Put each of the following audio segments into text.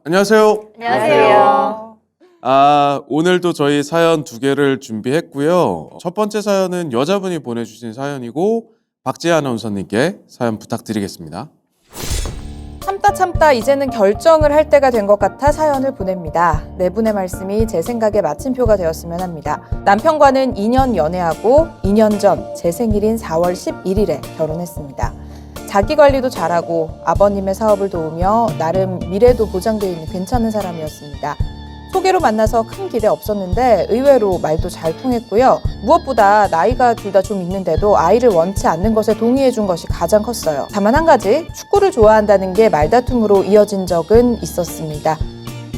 안녕하세요. 안녕하세요. 오늘도 저희 사연 2개를 준비했고요. 첫 번째 사연은 여자분이 보내주신 사연이고 박지혜 아나운서님께 사연 부탁드리겠습니다. 참다 이제는 결정을 할 때가 된 것 같아 사연을 보냅니다. 네 분의 말씀이 제 생각에 마침표가 되었으면 합니다. 남편과는 2년 연애하고 2년 전 제 생일인 4월 11일에 결혼했습니다. 자기관리도 잘하고 아버님의 사업을 도우며 나름 미래도 보장되어 있는 괜찮은 사람이었습니다. 소개로 만나서 큰 기대 없었는데 의외로 말도 잘 통했고요. 무엇보다 나이가 둘 다 좀 있는데도 아이를 원치 않는 것에 동의해 준 것이 가장 컸어요. 다만 한 가지, 축구를 좋아한다는 게 말다툼으로 이어진 적은 있었습니다.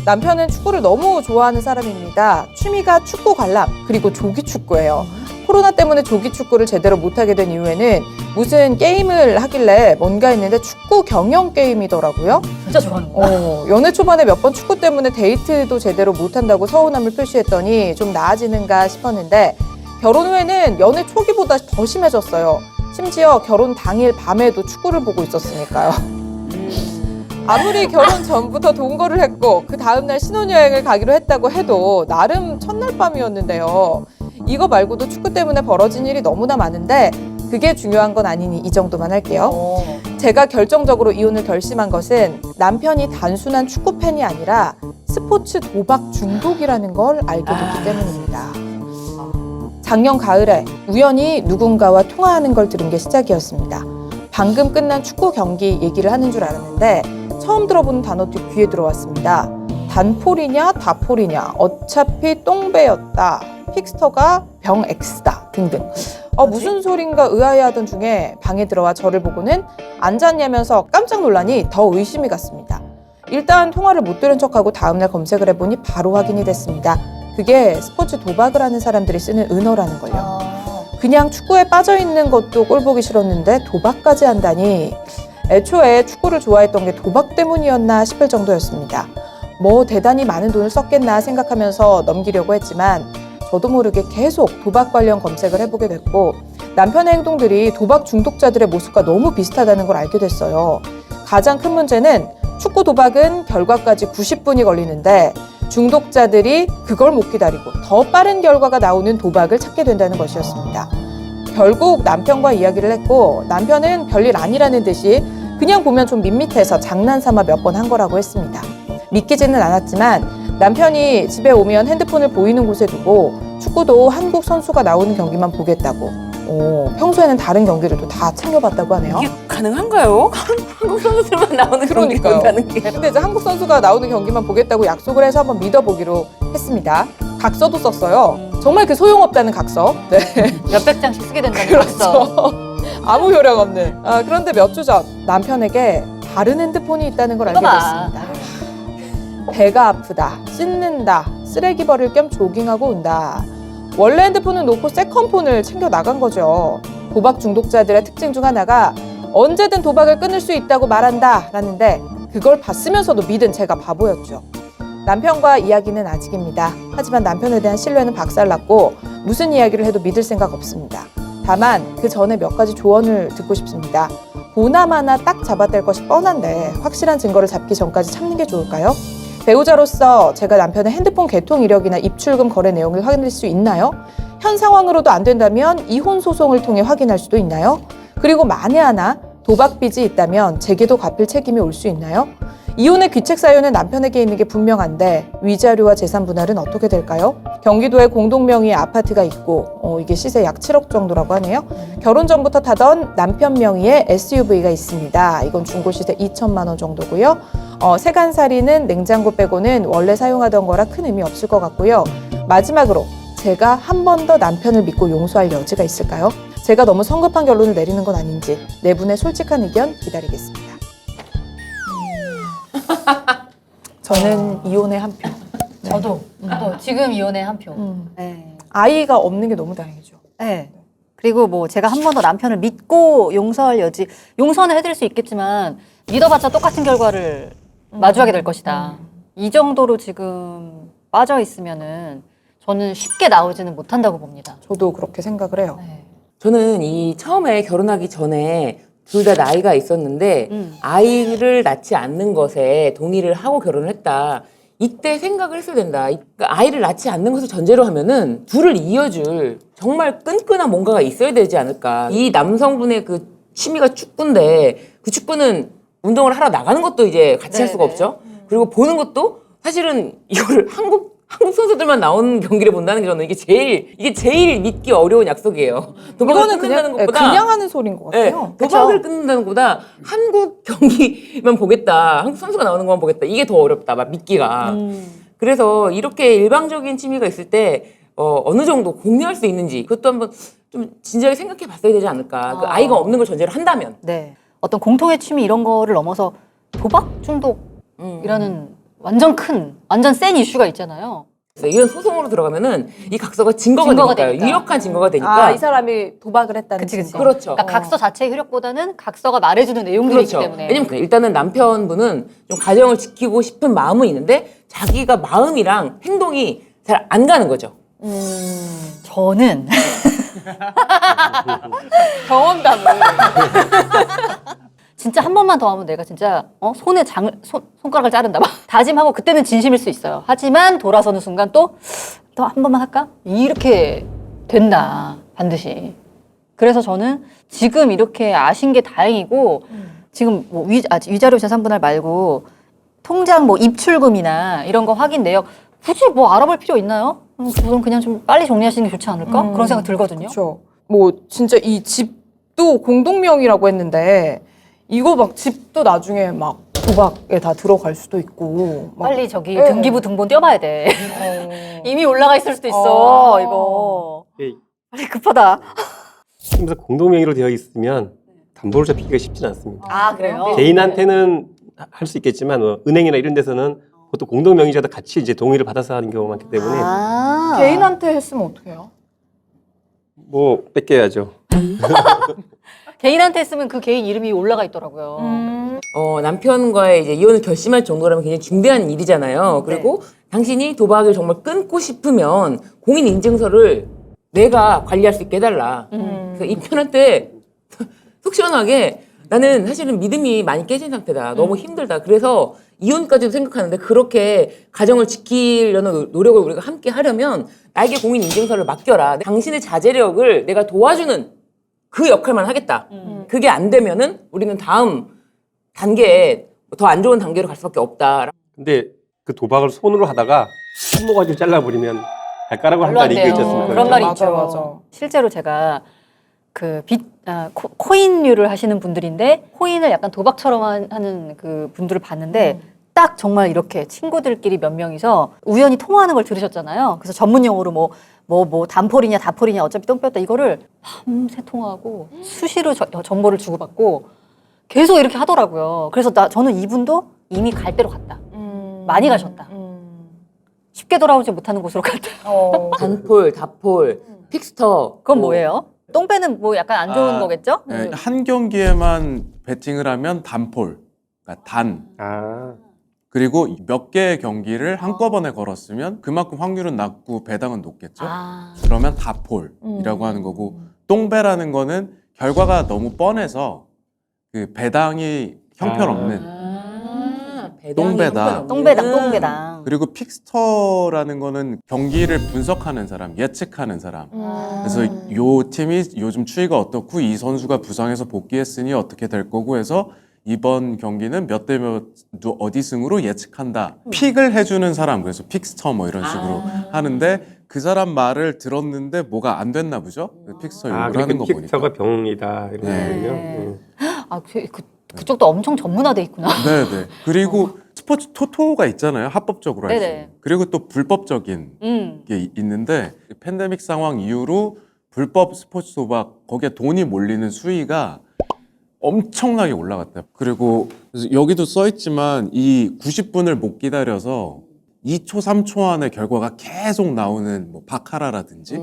남편은 축구를 너무 좋아하는 사람입니다. 취미가 축구 관람, 그리고 조기축구예요. 코로나 때문에 조기축구를 제대로 못하게 된 이후에는 무슨 게임을 하길래 뭔가 했는데 축구 경영 게임이더라고요. 진짜 좋아하는구나. 연애 초반에 몇 번 축구 때문에 데이트도 제대로 못한다고 서운함을 표시했더니 좀 나아지는가 싶었는데 결혼 후에는 연애 초기보다 더 심해졌어요. 심지어 결혼 당일 밤에도 축구를 보고 있었으니까요. 아무리 결혼 전부터 동거를 했고 그 다음날 신혼여행을 가기로 했다고 해도 나름 첫날 밤이었는데요. 이거 말고도 축구 때문에 벌어진 일이 너무나 많은데 그게 중요한 건 아니니 이 정도만 할게요. 제가 결정적으로 이혼을 결심한 것은 남편이 단순한 축구 팬이 아니라 스포츠 도박 중독이라는 걸 알게 됐기 때문입니다. 작년 가을에 우연히 누군가와 통화하는 걸 들은 게 시작이었습니다. 방금 끝난 축구 경기 얘기를 하는 줄 알았는데 처음 들어보는 단어도 귀에 들어왔습니다. 단폴이냐 다폴이냐 어차피 똥배였다. 픽스터가 병 X다 등등. 무슨 소린가 의아해하던 중에 방에 들어와 저를 보고는 앉았냐면서 깜짝 놀라니 더 의심이 갔습니다. 일단 통화를 못 들은 척하고 다음날 검색을 해보니 바로 확인이 됐습니다. 그게 스포츠 도박을 하는 사람들이 쓰는 은어라는 걸요. 그냥 축구에 빠져있는 것도 꼴보기 싫었는데 도박까지 한다니 애초에 축구를 좋아했던 게 도박 때문이었나 싶을 정도였습니다. 뭐 대단히 많은 돈을 썼겠나 생각하면서 넘기려고 했지만 저도 모르게 계속 도박 관련 검색을 해보게 됐고 남편의 행동들이 도박 중독자들의 모습과 너무 비슷하다는 걸 알게 됐어요. 가장 큰 문제는 축구 도박은 결과까지 90분이 걸리는데 중독자들이 그걸 못 기다리고 더 빠른 결과가 나오는 도박을 찾게 된다는 것이었습니다. 결국 남편과 이야기를 했고 남편은 별일 아니라는 듯이 그냥 보면 좀 밋밋해서 장난삼아 몇 번 한 거라고 했습니다. 믿기지는 않았지만 남편이 집에 오면 핸드폰을 보이는 곳에 두고 축구도 한국 선수가 나오는 경기만 보겠다고 평소에는 다른 경기들도 다 챙겨봤다고 하네요. 이게 가능한가요? 한국 선수들만 나오는 경기 그러니까요. 본다는 게. 근데 이제 한국 선수가 나오는 경기만 보겠다고 약속을 해서 한번 믿어보기로 했습니다. 각서도 썼어요. 정말 그 소용없다는 각서. 네. 몇백 장씩 쓰게 된다는 그렇죠. 각서. 아무 효력 없는. 그런데 몇 주 전 남편에게 다른 핸드폰이 있다는 걸 알게 됐습니다. 배가 아프다, 씻는다, 쓰레기 버릴 겸 조깅하고 온다. 원래 핸드폰은 놓고 세컨폰을 챙겨 나간 거죠. 도박 중독자들의 특징 중 하나가 언제든 도박을 끊을 수 있다고 말한다 라는데 그걸 봤으면서도 믿은 제가 바보였죠. 남편과 이야기는 아직입니다. 하지만 남편에 대한 신뢰는 박살났고 무슨 이야기를 해도 믿을 생각 없습니다. 다만 그 전에 몇 가지 조언을 듣고 싶습니다. 보나마나 딱 잡아댈 것이 뻔한데 확실한 증거를 잡기 전까지 참는 게 좋을까요? 배우자로서 제가 남편의 핸드폰 개통 이력이나 입출금 거래 내용을 확인할 수 있나요? 현 상황으로도 안 된다면 이혼 소송을 통해 확인할 수도 있나요? 그리고 만에 하나 도박 빚이 있다면 제게도 갚을 책임이 올 수 있나요? 이혼의 귀책 사유는 남편에게 있는 게 분명한데 위자료와 재산 분할은 어떻게 될까요? 경기도에 공동 명의의 아파트가 있고 이게 시세 약 7억 정도라고 하네요. 결혼 전부터 타던 남편 명의의 SUV가 있습니다. 이건 중고 시세 2천만 원 정도고요. 세간살이는 냉장고 빼고는 원래 사용하던 거라 큰 의미 없을 것 같고요. 마지막으로 제가 한 번 더 남편을 믿고 용서할 여지가 있을까요? 제가 너무 성급한 결론을 내리는 건 아닌지 네 분의 솔직한 의견 기다리겠습니다. 저는 이혼의 한 표. 네. 저도 지금 이혼의 한 표. 네. 아이가 없는 게 너무 다행이죠. 네. 그리고 뭐 제가 한 번 더 남편을 믿고 용서할 여지, 용서는 해드릴 수 있겠지만 믿어봤자 똑같은 결과를 마주하게 될 것이다. 이 정도로 지금 빠져 있으면은 저는 쉽게 나오지는 못한다고 봅니다. 저도 그렇게 생각을 해요. 네. 저는 이 처음에 결혼하기 전에 둘 다 나이가 있었는데 아이를 낳지 않는 것에 동의를 하고 결혼을 했다. 이때 생각을 했어야 된다. 그러니까 아이를 낳지 않는 것을 전제로 하면은 둘을 이어줄 정말 끈끈한 뭔가가 있어야 되지 않을까. 이 남성분의 그 취미가 축구인데 그 축구는 운동을 하러 나가는 것도 이제 같이 할 수가 없죠. 그리고 보는 것도 사실은 이거를 한국 선수들만 나오는 경기를 본다는 게 저는 이게 제일 믿기 어려운 약속이에요. 이거는 그냥 하는 소리인 것 같아요. 도박을 끊는다는 것보다 한국 경기만 보겠다. 한국 선수가 나오는 것만 보겠다. 이게 더 어렵다. 막 믿기가. 그래서 이렇게 일방적인 취미가 있을 때 어느 정도 공유할 수 있는지 그것도 한번 좀 진지하게 생각해 봤어야 되지 않을까. 그 아이가 없는 걸 전제로 한다면. 네. 어떤 공통의 취미 이런 거를 넘어서 도박 중독이라는 완전 센 이슈가 있잖아요. 이런 소송으로 들어가면은 이 각서가 증거가 되니까요. 되니까. 유력한 증거가 되니까. 이 사람이 도박을 했다는 그치. 증거. 그렇죠. 그러니까 각서 자체의 효력보다는 각서가 말해주는 내용들이 그렇죠. 있기 때문에. 왜냐면 일단은 남편분은 좀 가정을 지키고 싶은 마음은 있는데 자기가 마음이랑 행동이 잘 안 가는 거죠. 저는 경험담을. 진짜 한 번만 더 하면 내가 진짜 손가락을 자른다 막 다짐하고 그때는 진심일 수 있어요. 하지만 돌아서는 순간 또 한 번만 할까? 이렇게 된다 반드시. 그래서 저는 지금 이렇게 아신 게 다행이고 지금 뭐 위자료 재산분할 말고 통장 뭐 입출금이나 이런 거 확인 내역 굳이 뭐 알아볼 필요 있나요? 그건 그냥 좀 빨리 정리하시는 게 좋지 않을까? 그런 생각 들거든요. 그렇죠. 뭐 진짜 이 집도 공동명의라고 했는데 이거 막 집도 나중에 막 도박에 다 들어갈 수도 있고. 막. 빨리 저기 네. 등기부 등본 떼어봐야 돼. 이미 올라가 있을 수도 있어. 이거 예, 빨리 급하다. 그래서 공동명의로 되어 있으면 담보를 잡히기가 쉽진 않습니다. 아 그래요? 개인한테는 할 수 있겠지만 은행이나 이런 데서는 보통 공동명의자도 같이 이제 동의를 받아서 하는 경우가 많기 때문에 아. 개인한테 했으면 어떡해요? 뭐 뺏겨야죠. 개인한테 했으면 그 개인 이름이 올라가 있더라고요. 남편과의 이제 이혼을 결심할 정도라면 굉장히 중대한 일이잖아요. 그리고 당신이 도박을 정말 끊고 싶으면 공인인증서를 내가 관리할 수 있게 해달라. 그래서 이 편한테 속 시원하게 나는 사실은 믿음이 많이 깨진 상태다. 너무 힘들다. 그래서 이혼까지도 생각하는데 그렇게 가정을 지키려는 노력을 우리가 함께 하려면 나에게 공인인증서를 맡겨라. 당신의 자제력을 내가 도와주는 그 역할만 하겠다. 그게 안 되면은 우리는 다음 단계에 더 안 좋은 단계로 갈 수밖에 없다. 근데 그 도박을 손으로 하다가 손 모가지를 잘라버리면 발가락을 한 달이 이겨 있지 않습니까? 그런 말이 맞아, 있죠. 맞아. 실제로 제가 그 코인류를 하시는 분들인데 코인을 약간 도박처럼 하는 그 분들을 봤는데 딱 정말 이렇게 친구들끼리 몇 명이서 우연히 통화하는 걸 들으셨잖아요. 그래서 전문 용어로 뭐 단폴이냐 다폴이냐 어차피 똥 뺐다 이거를 밤새 통화하고 수시로 정보를 주고받고 계속 이렇게 하더라고요. 그래서 저는 이분도 이미 갈 대로 갔다. 많이 가셨다. 쉽게 돌아오지 못하는 곳으로 갔다. 단폴, 다폴, 픽스터. 그건 뭐예요? 똥 빼는 뭐 약간 안 좋은 거겠죠? 네, 한 경기에만 베팅을 하면 단폴, 그러니까 단. 아, 그리고 몇 개의 경기를 한꺼번에 걸었으면 그만큼 확률은 낮고 배당은 높겠죠. 그러면 다폴이라고 하는 거고 똥배라는 거는 결과가 너무 뻔해서 그 배당이 형편없는 똥배다. 똥배당. 그리고 픽스터라는 거는 경기를 분석하는 사람, 예측하는 사람. 그래서 요 팀이 요즘 추이가 어떻고 이 선수가 부상해서 복귀했으니 어떻게 될 거고 해서 이번 경기는 몇 대 몇 어디 승으로 예측한다. 픽을 해주는 사람, 그래서 픽스터 뭐 이런 식으로 하는데 그 사람 말을 들었는데 뭐가 안 됐나 보죠? 픽스터 욕을 하는 거 보니까. 픽서가 병이다 이런 네. 거군요. 그쪽도 엄청 전문화돼 있구나. 네네. 그리고 스포츠 토토가 있잖아요. 합법적으로 할 수 네네. 있는. 그리고 또 불법적인 게 있는데 팬데믹 상황 이후로 불법 스포츠 도박 거기에 돈이 몰리는 수위가 엄청나게 올라갔대요. 그리고 여기도 써 있지만 이 90분을 못 기다려서 2초, 3초 안에 결과가 계속 나오는 뭐 바카라라든지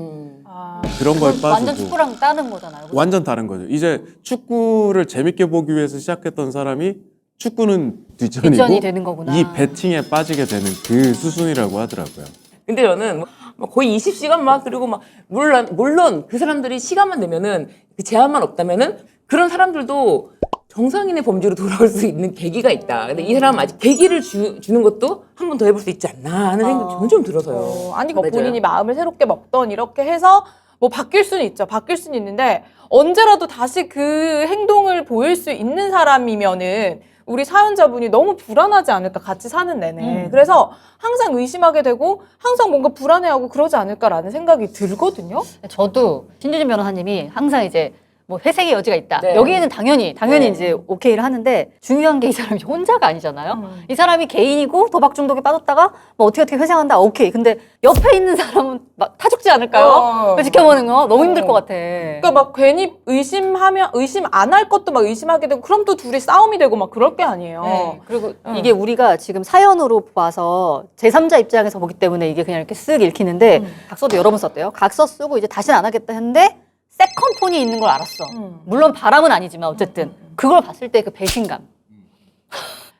그런 거에 빠지고 완전 축구랑 다른 거잖아요. 그죠? 완전 다른 거죠. 이제 축구를 재밌게 보기 위해서 시작했던 사람이 축구는 뒷전이고 뒷전이 되는 거구나. 이 배팅에 빠지게 되는 그 수순이라고 하더라고요. 근데 저는 막 거의 20시간 막 그리고 막 물론 그 사람들이 시간만 내면은 그 제한만 없다면은 그런 사람들도 정상인의 범주로 돌아올 수 있는 계기가 있다. 근데 이 사람은 아직 계기를 주는 것도 한 번 더 해볼 수 있지 않나 하는 생각이 저는 좀 들어서요. 아니 뭐 맞아요. 본인이 마음을 새롭게 먹던 이렇게 해서 뭐 바뀔 수는 있죠. 바뀔 수는 있는데 언제라도 다시 그 행동을 보일 수 있는 사람이면은 우리 사연자분이 너무 불안하지 않을까, 같이 사는 내내. 그래서 항상 의심하게 되고 항상 뭔가 불안해하고 그러지 않을까라는 생각이 들거든요. 저도 신주진 변호사님이 항상 이제 뭐 회색의 여지가 있다. 네. 여기에는 당연히 네. 이제 오케이를 하는데 중요한 게 이 사람이 혼자가 아니잖아요. 이 사람이 개인이고 도박 중독에 빠졌다가 뭐 어떻게 회생한다. 오케이. 근데 옆에 있는 사람은 막 타죽지 않을까요? 지켜보는 거 너무 힘들 것 같아. 그러니까 막 괜히 의심 안 할 것도 막 의심하게 되고 그럼 또 둘이 싸움이 되고 막 그럴 게 아니에요. 네. 그리고 이게 우리가 지금 사연으로 봐서 제3자 입장에서 보기 때문에 이게 그냥 이렇게 쓱 읽히는데 각서도 여러 번 썼대요. 각서 쓰고 이제 다시는 안 하겠다 했는데 세컨폰이 있는 걸 알았어. 물론 바람은 아니지만 어쨌든 그걸 봤을 때 그 배신감.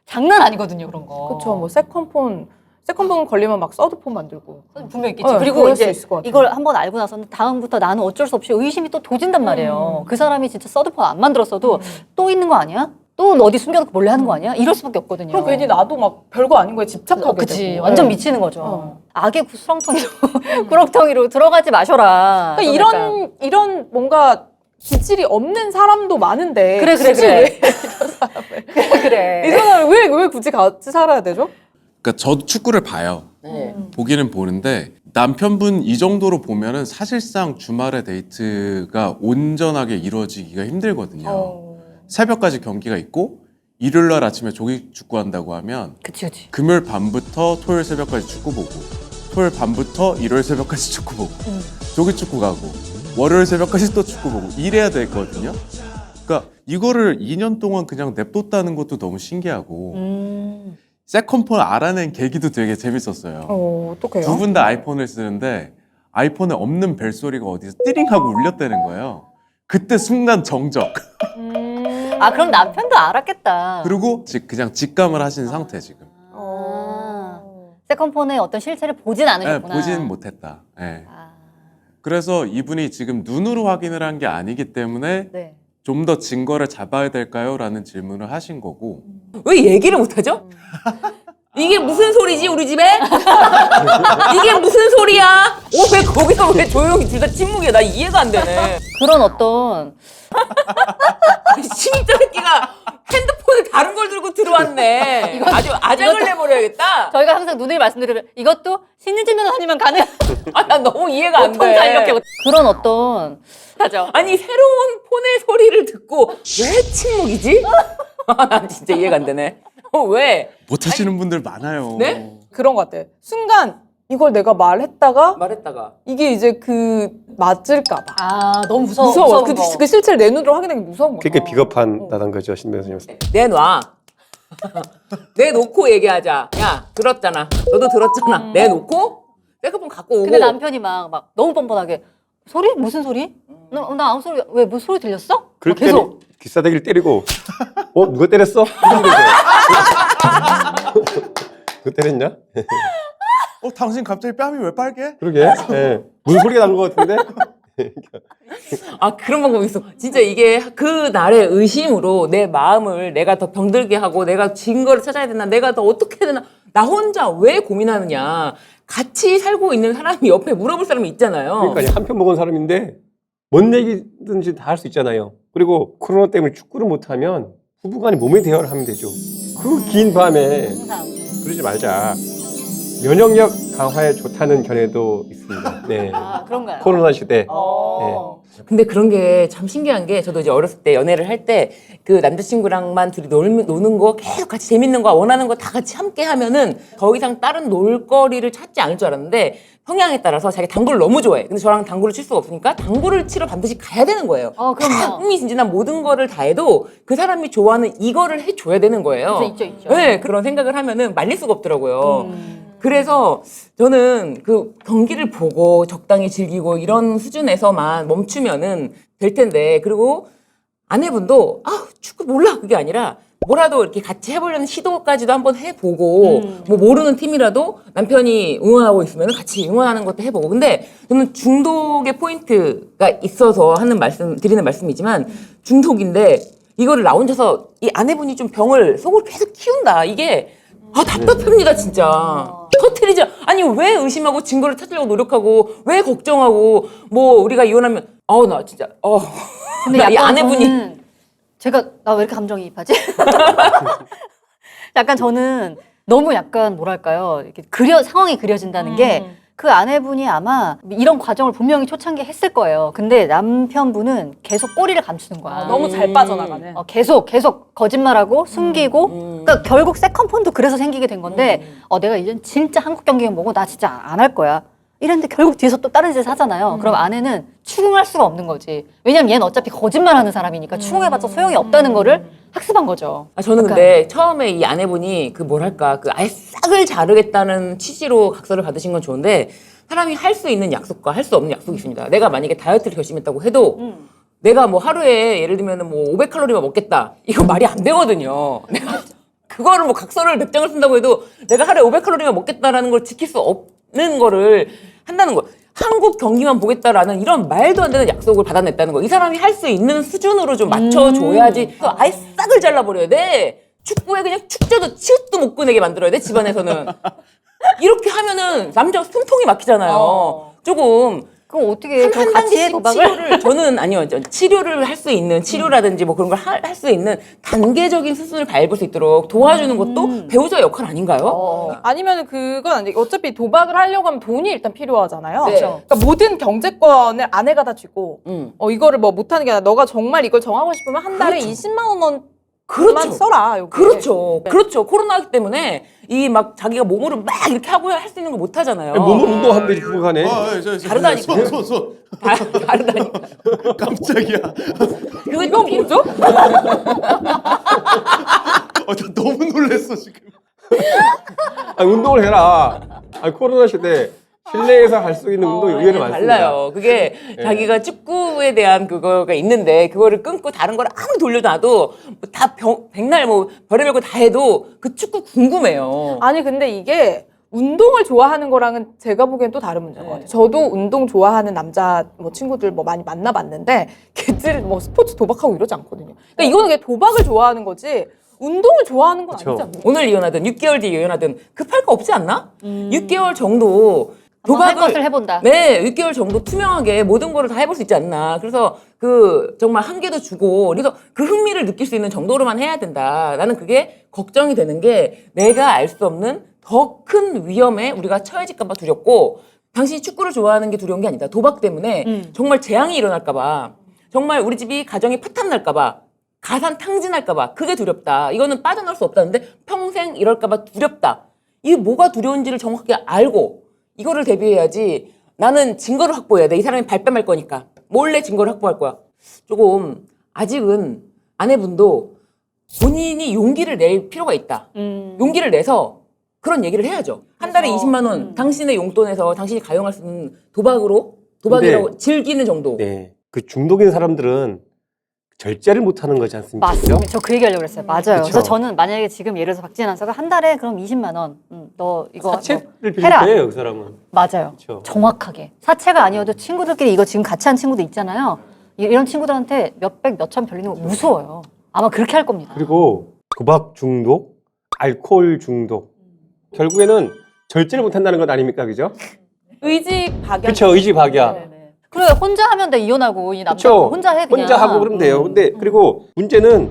장난 아니거든요, 그런 거. 그렇죠. 뭐 세컨폰 걸리면 막 서드폰 만들고. 분명 있겠지. 네, 그리고 그럴 수 이제 있을 것 같아요. 이걸 한번 알고 나서는 다음부터 나는 어쩔 수 없이 의심이 또 도진단 말이에요. 그 사람이 진짜 서드폰 안 만들었어도 또 있는 거 아니야? 또 어디 숨겨놓고 몰래 하는 거 아니야? 이럴 수밖에 없거든요. 그럼 괜히 나도 막 별거 아닌 거에 집착하게 그치. 되고. 완전 네. 미치는 거죠. 악의 구렁텅이로 들어가지 마셔라. 그러니까 이런 뭔가 기질이 없는 사람도 많은데 그래. 굳이 왜 그래. 이 사람을 왜 굳이 같이 살아야 되죠? 그러니까 저도 축구를 봐요. 네. 보기는 보는데 남편분 이 정도로 보면은 사실상 주말에 데이트가 온전하게 이루어지기가 힘들거든요. 새벽까지 경기가 있고 일요일 날 아침에 조기 축구 한다고 하면 그치. 금요일 밤부터 토요일 새벽까지 축구 보고 토요일 밤부터 일요일 새벽까지 축구 보고 조기 축구 가고 월요일 새벽까지 또 축구 보고 이래야 되거든요. 그러니까 이거를 2년 동안 그냥 냅뒀다는 것도 너무 신기하고 세컨폰 알아낸 계기도 되게 재밌었어요. 어떡해요? 두 분 다 아이폰을 쓰는데 아이폰에 없는 벨소리가 어디서 띠링하고 울렸다는 거예요. 그때 순간 정적. 아, 그럼 남편도 알았겠다. 그리고 그냥 직감을 하신 상태 지금. 세컨폰의 어떤 실체를 보진 네, 않으셨구나. 보지는 못했다. 네. 아, 그래서 이분이 지금 눈으로 확인을 한 게 아니기 때문에 네. 좀 더 증거를 잡아야 될까요? 라는 질문을 하신 거고. 왜 얘기를 못하죠? 이게 무슨 소리지 우리 집에? 이게 무슨 소리야? 왜 거기서 왜 조용히 둘 다 침묵이야? 나 이해가 안 되네. 그런 어떤 침입자 새끼가 핸드폰을 다른 걸 들고 들어왔네. 아주 아작을 내버려야겠다. 저희가 항상 누누이 말씀드리면 이것도 신유진 변호사님만 가능한 아, 나 너무 이해가 안 보통 다 이렇게 돼. 그런 어떤 하죠. 아니 새로운 폰의 소리를 듣고 왜 침묵이지? 아, 난 진짜 이해가 안 되네. 왜? 못하시는 분들 많아요. 네? 그런 것 같아. 순간 이걸 내가 말했다가 말했다가 이게 이제 맞을까 봐. 아, 너무 무서워. 무서워. 무서운 거. 그 실체를 내 눈으로 확인하는 게 무서운 거야. 그러니까 비겁한다는 거죠, 신 변호사님. 내놔. 내놓고 얘기하자. 야, 들었잖아. 너도 들었잖아. 내놓고 백업폰 갖고 오고. 근데 남편이 막 너무 뻔뻔하게 소리? 무슨 소리? 나 아무 소리 왜 무슨 소리 들렸어? 그럴 막 계속 때는 귀싸대기를 때리고 누가 때렸어? 이런 거죠. 누가 때렸냐? 당신 갑자기 뺨이 왜 빨개? 그러게. 예. 무슨 소리가 난 것 같은데? 아, 그런 방법이 있어. 진짜 이게 그 날의 의심으로 내 마음을 내가 더 병들게 하고 내가 증거를 찾아야 되나 내가 더 어떻게 해야 되나 나 혼자 왜 고민하느냐. 같이 살고 있는 사람이 옆에 물어볼 사람이 있잖아요. 그러니까 한편 먹은 사람인데 뭔 얘기든지 다 할 수 있잖아요. 그리고 코로나 때문에 축구를 못하면 부부간에 몸의 대화를 하면 되죠. 그 긴 밤에 항상 그러지 말자. 면역력 강화에 좋다는 견해도 있습니다. 네. 아, 그런가요? 코로나 시대. 근데 그런 게 참 신기한 게 저도 이제 어렸을 때 연애를 할 때 그 남자친구랑만 둘이 노는 거 계속 같이 재밌는 거 원하는 거 다 같이 함께 하면은 더 이상 다른 놀거리를 찾지 않을 줄 알았는데 성향에 따라서 자기 당구를 너무 좋아해. 근데 저랑 당구를 칠 수가 없으니까 당구를 치러 반드시 가야 되는 거예요. 그럼요. 흥미진진한 모든 거를 다 해도 그 사람이 좋아하는 이거를 해줘야 되는 거예요. 있죠. 네, 그런 생각을 하면은 말릴 수가 없더라고요. 그래서 저는 그 경기를 보고 적당히 즐기고 이런 수준에서만 멈추면은 될 텐데, 그리고 아내분도 축구 몰라 그게 아니라 뭐라도 이렇게 같이 해보려는 시도까지도 한번 해보고 뭐 모르는 팀이라도 남편이 응원하고 있으면 같이 응원하는 것도 해보고. 근데 저는 중독의 포인트가 있어서 드리는 말씀이지만 중독인데 이거를 나 혼자서 이 아내분이 좀 병을 속으로 계속 키운다. 이게 답답합니다 진짜. 터트리자. 아니 왜 의심하고 증거를 찾으려고 노력하고 왜 걱정하고 뭐 우리가 이혼하면 나 진짜 근데 나 이 약간 아내분이 저는 나 왜 이렇게 감정이입하지? 약간 저는 너무 약간 뭐랄까요? 이렇게 상황이 그려진다는 게 그 아내분이 아마 이런 과정을 분명히 초창기에 했을 거예요. 근데 남편분은 계속 꼬리를 감추는 거야. 너무 잘 빠져나가네. 계속 거짓말하고 숨기고 그러니까 결국 세컨폰도 그래서 생기게 된 건데 내가 이젠 진짜 한국 경기만 보고 나 진짜 안 할 거야. 이랬는데 결국 뒤에서 또 다른 짓을 하잖아요. 그럼 아내는 추궁할 수가 없는 거지. 왜냐면 얘는 어차피 거짓말하는 사람이니까 추궁해봤자 소용이 없다는 거를 학습한 거죠. 저는 근데 처음에 이 아내분이 아예 싹을 자르겠다는 취지로 각서를 받으신 건 좋은데 사람이 할 수 있는 약속과 할 수 없는 약속이 있습니다. 내가 만약에 다이어트를 결심했다고 해도 내가 뭐 하루에 예를 들면 뭐 500칼로리만 먹겠다. 이거 말이 안 되거든요. 내가 그거를 뭐 각서를 100장을 쓴다고 해도 내가 하루에 500칼로리만 먹겠다라는 걸 지킬 수 없는 거를 한다는 거. 한국 경기만 보겠다라는 이런 말도 안 되는 약속을 받아냈다는 거. 이 사람이 할 수 있는 수준으로 좀 맞춰줘야지. 아예 싹을 잘라버려야 돼. 축구에 그냥 축제도 치읓도 못 꺼내게 만들어야 돼, 집안에서는. 이렇게 하면은 남자가 숨통이 막히잖아요. 조금. 그럼 어떻게 한 같이 해, 단계씩 도박을? 치료를 저는 아니요 치료를 할 수 있는 치료라든지 뭐 그런 걸 할 수 있는 단계적인 수순을 밟을 수 있도록 도와주는 것도 배우자의 역할 아닌가요? 아니면 그건 아니지. 어차피 도박을 하려고 하면 돈이 일단 필요하잖아요. 네. 그러니까 모든 경제권을 아내가 다 쥐고 이거를 뭐 못하는 게 아니라 너가 정말 이걸 정하고 싶으면 한 달에 20만 원만 그렇죠. 써라. 여기. 그렇죠. 그렇죠. 코로나기 때문에 이 막 자기가 몸으로 막 이렇게 하고 할 수 있는 거 못 하잖아요. 몸을 운동하면 되지 부부간에. 다르다니까요. 손. 다르다니까. 깜짝이야. 이건 뭐죠? 저 너무 놀랬어 지금. 운동을 해라. 코로나 시대 실내에서 할 수 있는 운동이 의외로 많습니다. 달라요. 그게 자기가 축구에 대한 그거가 있는데 그거를 끊고 다른 걸 아무리 돌려놔도 다 백날 뭐 별의별 거 다 해도 그 축구 궁금해요. 아니 근데 이게 운동을 좋아하는 거랑은 제가 보기엔 또 다른 문제인 것 같아요. 저도 운동 좋아하는 남자 뭐 친구들 뭐 많이 만나봤는데 걔들 뭐 스포츠 도박하고 이러지 않거든요. 그러니까 이거는 그냥 도박을 좋아하는 거지 운동을 좋아하는 건 그쵸. 아니잖아요. 오늘 이혼하든 6개월 뒤에 이혼하든 급할 거 없지 않나? 6개월 정도 할 것을 해본다. 네, 6개월 정도 투명하게 모든 거를 다 해볼 수 있지 않나. 그래서 정말 한계도 주고, 그래서 그 흥미를 느낄 수 있는 정도로만 해야 된다. 나는 그게 걱정이 되는 게 내가 알 수 없는 더 큰 위험에 우리가 처해질까봐 두렵고, 당신이 축구를 좋아하는 게 두려운 게 아니다. 도박 때문에 정말 재앙이 일어날까봐, 정말 우리 집이 가정이 파탄 날까봐, 가산 탕진할까봐, 그게 두렵다. 이거는 빠져나올 수 없다는데 평생 이럴까봐 두렵다. 이게 뭐가 두려운지를 정확하게 알고, 이거를 대비해야지. 나는 증거를 확보해야 돼. 이 사람이 발뺌할 거니까. 몰래 증거를 확보할 거야. 조금 아직은 아내분도 본인이 용기를 낼 필요가 있다. 용기를 내서 그런 얘기를 해야죠. 한 달에 20만 원 당신의 용돈에서 당신이 가용할 수 있는 도박이라고 즐기는 정도. 네. 그 중독인 사람들은 절제를 못하는 거지 않습니까? 맞습니다. 그죠? 저 그 얘기하려고 그랬어요. 맞아요. 그쵸. 그래서 저는 만약에 지금 예를 들어서 박지은 아나운서가 한 달에 그럼 20만 원, 너 이거 사채를 빌릴 해라. 거예요, 그 사람은. 맞아요. 그쵸. 정확하게. 사채가 아니어도 친구들끼리 이거 지금 같이 한 친구도 있잖아요. 이런 친구들한테 몇백, 몇천 빌리는 거 무서워요. 아마 그렇게 할 겁니다. 그리고 도박 중독, 알코올 중독. 결국에는 절제를 못한다는 것 아닙니까, 그죠? 의지 박약. 그렇죠, 의지 박약. 그래, 혼자 하면 돼, 이혼하고. 이 남자 그렇죠. 혼자 해, 그냥. 혼자 하고 그러면 돼요. 근데 그리고 문제는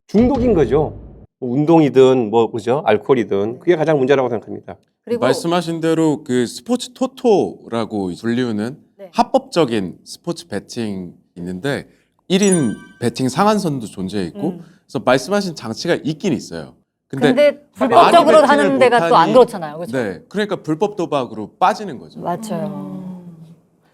중독인 거죠. 뭐 운동이든 뭐 그죠, 알코올이든 그게 가장 문제라고 생각합니다. 그리고 말씀하신 대로 그 스포츠 토토라고 불리우는 네. 합법적인 스포츠 베팅 있는데 1인 베팅 상한선도 존재해 있고 그래서 말씀하신 장치가 있긴 있어요. 근데 불법적으로 많이 하는 베팅을 데가 또 안 못하니- 그렇잖아요. 그렇죠? 네, 그러니까 불법 도박으로 빠지는 거죠. 맞아요.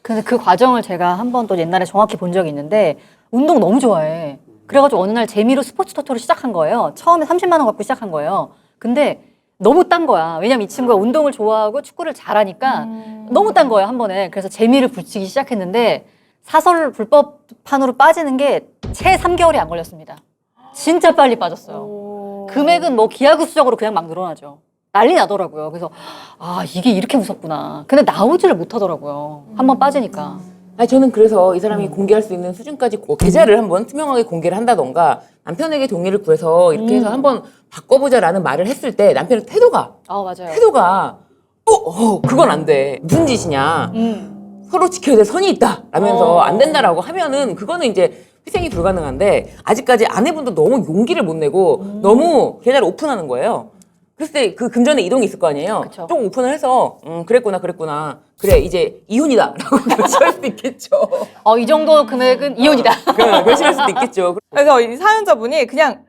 근데 그 과정을 제가 한 번 또 옛날에 정확히 본 적이 있는데 운동 너무 좋아해. 그래가지고 어느 날 재미로 스포츠 토토를 시작한 거예요. 처음에 30만 원 갖고 시작한 거예요. 근데 너무 딴 거야. 왜냐면 이 친구가 운동을 좋아하고 축구를 잘하니까 너무 딴 거예요, 한 번에. 그래서 재미를 붙이기 시작했는데 사설 불법판으로 빠지는 게 채 3개월이 안 걸렸습니다. 진짜 빨리 빠졌어요. 금액은 뭐 기하급수적으로 그냥 막 늘어나죠. 난리 나더라고요. 그래서 아 이게 이렇게 무섭구나. 근데 나오지를 못하더라고요. 한번 빠지니까. 아니 저는 그래서 이 사람이 공개할 수 있는 수준까지 계좌를 한번 투명하게 공개를 한다던가 남편에게 동의를 구해서 이렇게 해서 한번 바꿔보자라는 말을 했을 때 남편의 태도가 맞아요. 그건 안 돼. 무슨 짓이냐. 서로 지켜야 될 선이 있다 라면서 안 된다라고 하면은 그거는 이제 희생이 불가능한데 아직까지 아내분도 너무 용기를 못 내고 너무 계좌를 오픈하는 거예요. 그랬을 때 그 금전의 이동이 있을 거 아니에요. 그쵸. 좀 오픈을 해서 그랬구나 그래 이제 이혼이다 라고 결심할 수도 있겠죠. 이 정도 금액은 이혼이다. 결심할 수도 있겠죠. 그래서 이 사연자분이 그냥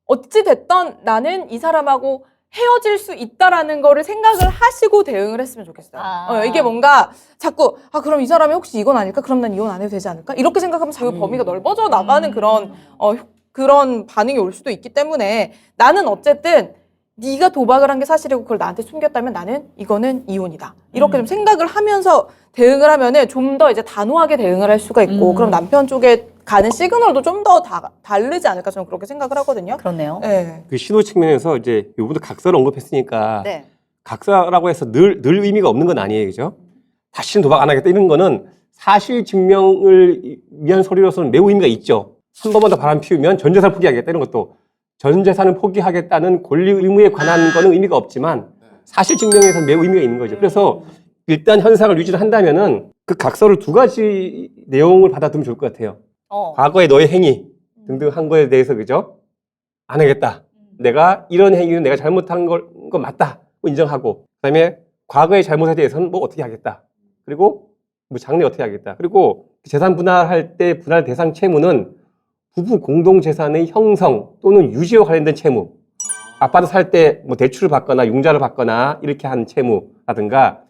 어찌 됐던 나는 이 사람하고 헤어질 수 있다라는 거를 생각을 하시고 대응을 했으면 좋겠어요. 이게 뭔가 자꾸 그럼 이 사람이 혹시 이건 아닐까? 그럼 난 이혼 안 해도 되지 않을까? 이렇게 생각하면 자꾸 범위가 넓어져 나가는 그런 반응이 올 수도 있기 때문에 나는 어쨌든 네가 도박을 한 게 사실이고 그걸 나한테 숨겼다면 나는 이거는 이혼이다. 이렇게 좀 생각을 하면서 대응을 하면은 좀 더 이제 단호하게 대응을 할 수가 있고 그럼 남편 쪽에 가는 시그널도 좀 더 다르지 않을까 저는 그렇게 생각을 하거든요. 그렇네요. 네. 그 신호 측면에서 이제 요분도 각서를 언급했으니까 네. 각서라고 해서 늘 의미가 없는 건 아니에요, 그죠? 다시는 도박 안 하겠다 이런 거는 사실 증명을 위한 서류로서는 매우 의미가 있죠. 한 번만 더 바람 피우면 전 재산 포기하겠다 이런 것도 전 재산을 포기하겠다는 권리 의무에 관한 거는 의미가 없지만 사실 증명에서는 매우 의미가 있는 거죠. 그래서 일단 현상을 유지를 한다면은 그 각서를 두 가지 내용을 받아두면 좋을 것 같아요. 과거의 너의 행위 등등 한 거에 대해서 그죠? 안 하겠다. 내가 이런 행위는 내가 잘못한 건 맞다. 뭐 인정하고 그다음에 과거의 잘못에 대해서는 뭐 어떻게 하겠다. 그리고 뭐 장래 어떻게 하겠다. 그리고 재산 분할할 때 분할 대상 채무는 부부 공동 재산의 형성 또는 유지와 관련된 채무. 아파트 살 때 뭐 대출을 받거나 융자를 받거나 이렇게 한 채무라든가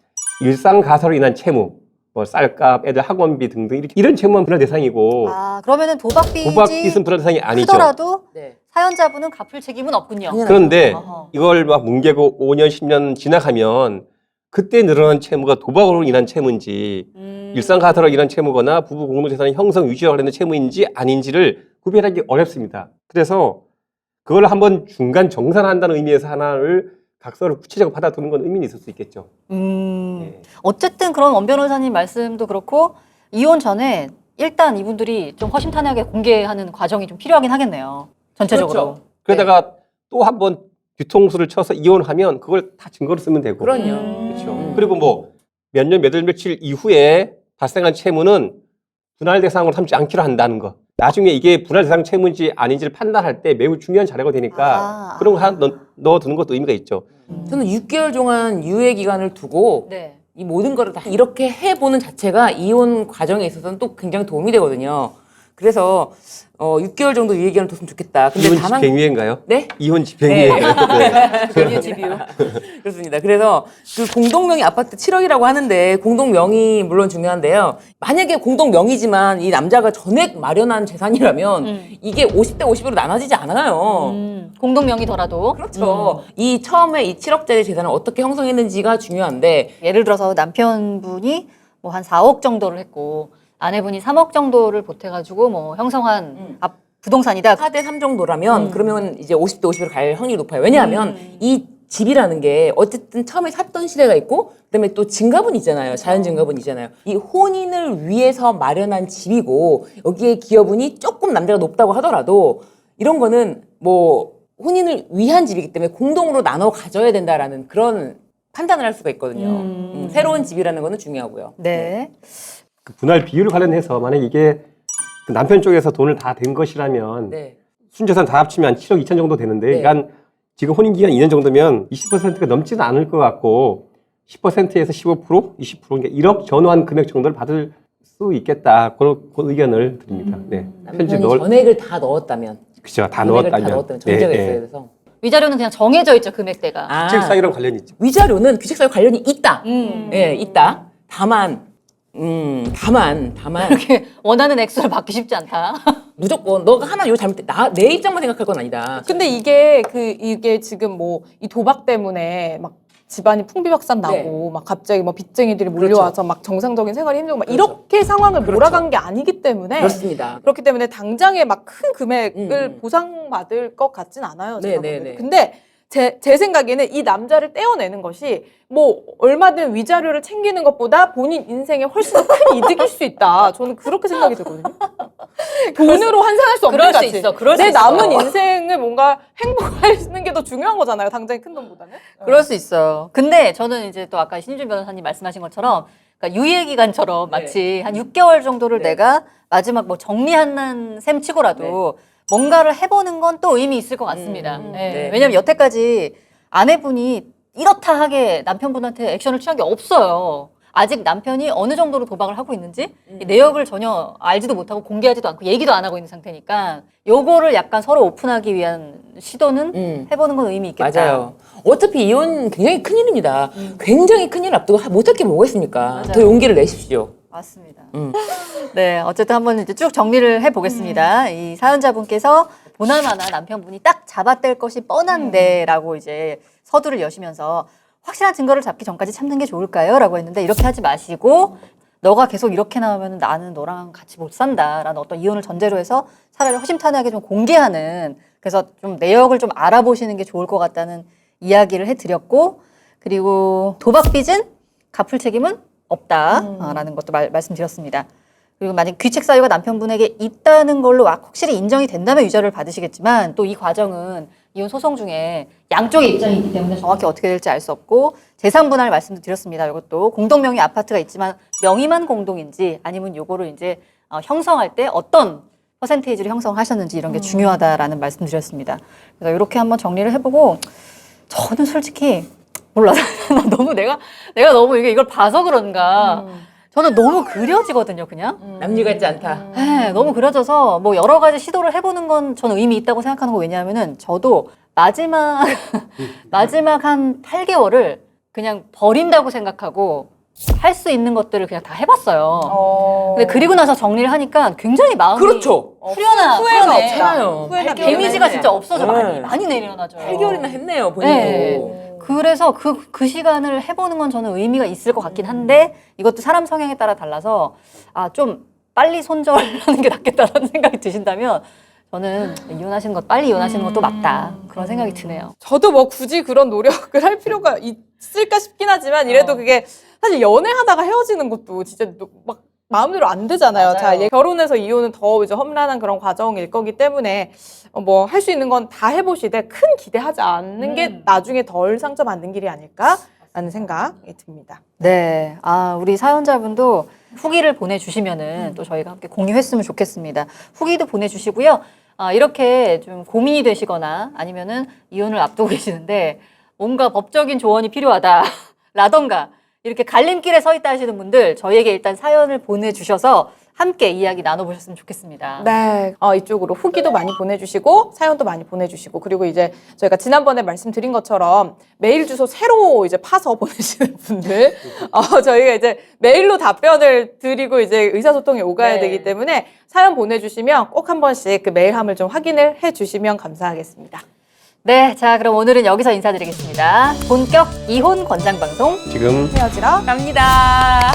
일상 가설로 인한 채무, 뭐 쌀값, 애들 학원비 등등 이런 채무만 분할 대상이고 그러면은 도박빚은 분할 대상이 아니죠. 크더라도 네. 사연자분은 갚을 책임은 없군요. 그런데 어허. 이걸 막 뭉개고 5년, 10년 지나가면 그때 늘어난 채무가 도박으로 인한 채무인지 일상 가설로 인한 채무거나 부부 공동 재산의 형성 유지와 관련된 채무인지 아닌지를 구별하기 어렵습니다. 그래서 그걸 한번 중간 정산한다는 의미에서 하나를 각서를 구체적으로 받아두는 건 의미는 있을 수 있겠죠. 네. 어쨌든 그런 원 변호사님 말씀도 그렇고 이혼 전에 일단 이분들이 좀 허심탄회하게 공개하는 과정이 좀 필요하긴 하겠네요. 전체적으로. 그렇죠. 그러다가 또 한 번 뒤통수를 쳐서 이혼하면 그걸 다 증거로 쓰면 되고. 그럼요. 그렇죠. 그리고 뭐 몇 년, 몇 월, 며칠 이후에 발생한 채무는 분할 대상으로 삼지 않기로 한다는 거. 나중에 이게 분할 대상 채무인지 아닌지를 판단할 때 매우 중요한 자료가 되니까 그런 거 하나 넣어두는 것도 의미가 있죠. 저는 6개월 동안 유예 기간을 두고 네. 이 모든 거를 다 이렇게 해보는 자체가 이혼 과정에 있어서는 또 굉장히 도움이 되거든요. 그래서 6개월 정도 유예 기간을 뒀으면 좋겠다. 근데 이혼 다만 집행유예인가요? 네? 이혼 집행유예. 네. 집유 집유. 그렇습니다. 그래서 그 공동명의 아파트 7억이라고 하는데 공동명의 물론 중요한데요. 만약에 공동명의지만 이 남자가 전액 마련한 재산이라면 이게 50대 50으로 나눠지지 않아요. 공동명의더라도. 그렇죠. 이 처음에 이 7억짜리 재산을 어떻게 형성했는지가 중요한데 예를 들어서 남편분이 뭐 한 4억 정도를 했고 아내분이 3억 정도를 보태가지고 뭐 형성한 부동산이다. 4대 3 정도라면 그러면 이제 50대 50으로 갈 확률이 높아요. 왜냐하면 이 집이라는 게 어쨌든 처음에 샀던 시대가 있고 그다음에 또 증가분이 있잖아요. 자연 증가분이 있잖아요. 이 혼인을 위해서 마련한 집이고 여기에 기여분이 조금 남자가 높다고 하더라도 이런 거는 뭐 혼인을 위한 집이기 때문에 공동으로 나눠 가져야 된다라는 그런 판단을 할 수가 있거든요. 새로운 집이라는 거는 중요하고요. 네. 그 분할 비율 관련해서 만약 이게 그 남편 쪽에서 돈을 다 댄 것이라면 네. 순재산 다 합치면 한 7억 2천 정도 되는데 네. 그러니까 지금 혼인기간 2년 정도면 20%가 넘지는 않을 것 같고 10%에서 15%, 20% 그러니까 1억 전후한 금액 정도를 받을 수 있겠다. 그런 의견을 드립니다. 네. 남편이 전액을 다 넣었다면 그죠. 다 금액을 넣었다면. 다 넣었다면 전제가 네, 있어야 네. 돼서 위자료는 그냥 정해져 있죠, 금액대가. 실사유랑 관련이 있죠. 위자료는 귀책사유 관련이 있다. 예, 있다. 다만 이렇게 원하는 액수를 받기 쉽지 않다. 무조건 너가 하나 요 잘못돼 내 입장만 생각할 건 아니다. 근데 이게 지금 뭐 이 도박 때문에 막 집안이 풍비박산 나고 막 갑자기 뭐 빚쟁이들이 몰려와서 막 정상적인 생활이 힘들고 막 이렇게 상황을 몰아간 게 아니기 때문에 그렇습니다. 그렇기 때문에 당장에 막 큰 금액을 보상받을 것 같진 않아요. 제가 네네네. 보기에는. 근데 제 생각에는 이 남자를 떼어내는 것이 뭐 얼마든 위자료를 챙기는 것보다 본인 인생에 훨씬 더 큰 이득일 수 있다. 저는 그렇게 생각이 들거든요. 돈으로 환산할 수 없는 그럴 수 가치. 있어, 그럴 수 내 있어. 남은 인생을 뭔가 행복하는 게 더 중요한 거잖아요. 당장의 큰 돈보다는. 그럴 수 있어요. 근데 저는 이제 또 아까 신준 변호사님 말씀하신 것처럼 그러니까 유예 기간처럼 마치 한 6개월 정도를 내가 마지막 뭐 정리한 셈 치고라도 뭔가를 해보는 건 또 의미 있을 것 같습니다. 네. 왜냐면 여태까지 아내분이 이렇다 하게 남편분한테 액션을 취한 게 없어요. 아직 남편이 어느 정도로 도박을 하고 있는지 이 내역을 전혀 알지도 못하고 공개하지도 않고 얘기도 안 하고 있는 상태니까 요거를 약간 서로 오픈하기 위한 시도는 해보는 건 의미 있겠다. 맞아요. 어차피 이혼 굉장히 큰일입니다. 굉장히 큰일 앞두고 못할 게 뭐가 있습니까? 맞아요. 더 용기를 내십시오. 맞습니다. 네, 어쨌든 한번 이제 쭉 정리를 해보겠습니다. 이 사연자분께서 보나마나 남편분이 딱 잡아뗄 것이 뻔한데라고 이제 서두를 여시면서 확실한 증거를 잡기 전까지 참는 게 좋을까요? 라고 했는데 이렇게 하지 마시고 너가 계속 이렇게 나오면 나는 너랑 같이 못 산다라는 어떤 이혼을 전제로 해서 차라리 허심탄회하게 좀 공개하는 그래서 좀 내역을 좀 알아보시는 게 좋을 것 같다는 이야기를 해드렸고 그리고 도박 빚은 갚을 책임은 없다라는 것도 말씀드렸습니다. 그리고 만약 귀책 사유가 남편분에게 있다는 걸로 확실히 인정이 된다면 위자료를 받으시겠지만 또 이 과정은 이혼 소송 중에 양쪽의 입장이 있기 때문에 정확히 어떻게 될지 알 수 없고 재산 분할 말씀도 드렸습니다. 이것도 공동 명의 아파트가 있지만 명의만 공동인지 아니면 요거를 이제 형성할 때 어떤 퍼센테이지를 형성하셨는지 이런 게 중요하다라는 말씀 드렸습니다. 그래서 이렇게 한번 정리를 해보고 저는 솔직히 몰라. 너무 내가 너무 이걸 봐서 그런가. 저는 너무 그려지거든요, 그냥. 남일 같지 않다. 네, 너무 그려져서 뭐 여러 가지 시도를 해보는 건 저는 의미 있다고 생각하는 거 왜냐하면은 저도 마지막 한 8개월을 그냥 버린다고 생각하고 할 수 있는 것들을 그냥 다 해봤어요. 근데 그리고 나서 정리를 하니까 굉장히 마음이 그렇죠. 후회가 후련해. 없잖아요. 후회가 데미지가 했네. 진짜 없어져 네. 많이 내려놔져. 8개월이나 했네요, 본인도. 네. 그래서 그 시간을 해보는 건 저는 의미가 있을 것 같긴 한데 이것도 사람 성향에 따라 달라서 좀 빨리 손절하는 게 낫겠다라는 생각이 드신다면 저는 이혼하시는 것 빨리 이혼하시는 것도 맞다 그런 생각이 드네요. 저도 뭐 굳이 그런 노력을 할 필요가 있을까 싶긴 하지만 이래도 그게 사실 연애하다가 헤어지는 것도 진짜 막 마음대로 안 되잖아요. 맞아요. 자, 결혼해서 이혼은 더 이제 험난한 그런 과정일 거기 때문에 뭐 할 수 있는 건 다 해보시되 큰 기대하지 않는 게 나중에 덜 상처받는 길이 아닐까라는 생각이 듭니다. 네, 우리 사연자분도 후기를 보내주시면은 또 저희가 함께 공유했으면 좋겠습니다. 후기도 보내주시고요. 이렇게 좀 고민이 되시거나 아니면은 이혼을 앞두고 계시는데 뭔가 법적인 조언이 필요하다라던가 이렇게 갈림길에 서 있다 하시는 분들 저희에게 일단 사연을 보내주셔서 함께 이야기 나눠보셨으면 좋겠습니다. 네, 이쪽으로 후기도 많이 보내주시고 사연도 많이 보내주시고 그리고 이제 저희가 지난번에 말씀드린 것처럼 메일 주소 새로 이제 파서 보내시는 분들 저희가 이제 메일로 답변을 드리고 이제 의사소통이 오가야 네. 되기 때문에 사연 보내주시면 꼭 한 번씩 그 메일함을 좀 확인을 해주시면 감사하겠습니다. 네, 자 그럼 오늘은 여기서 인사드리겠습니다. 본격 이혼 권장 방송 지금 헤어지러 갑니다.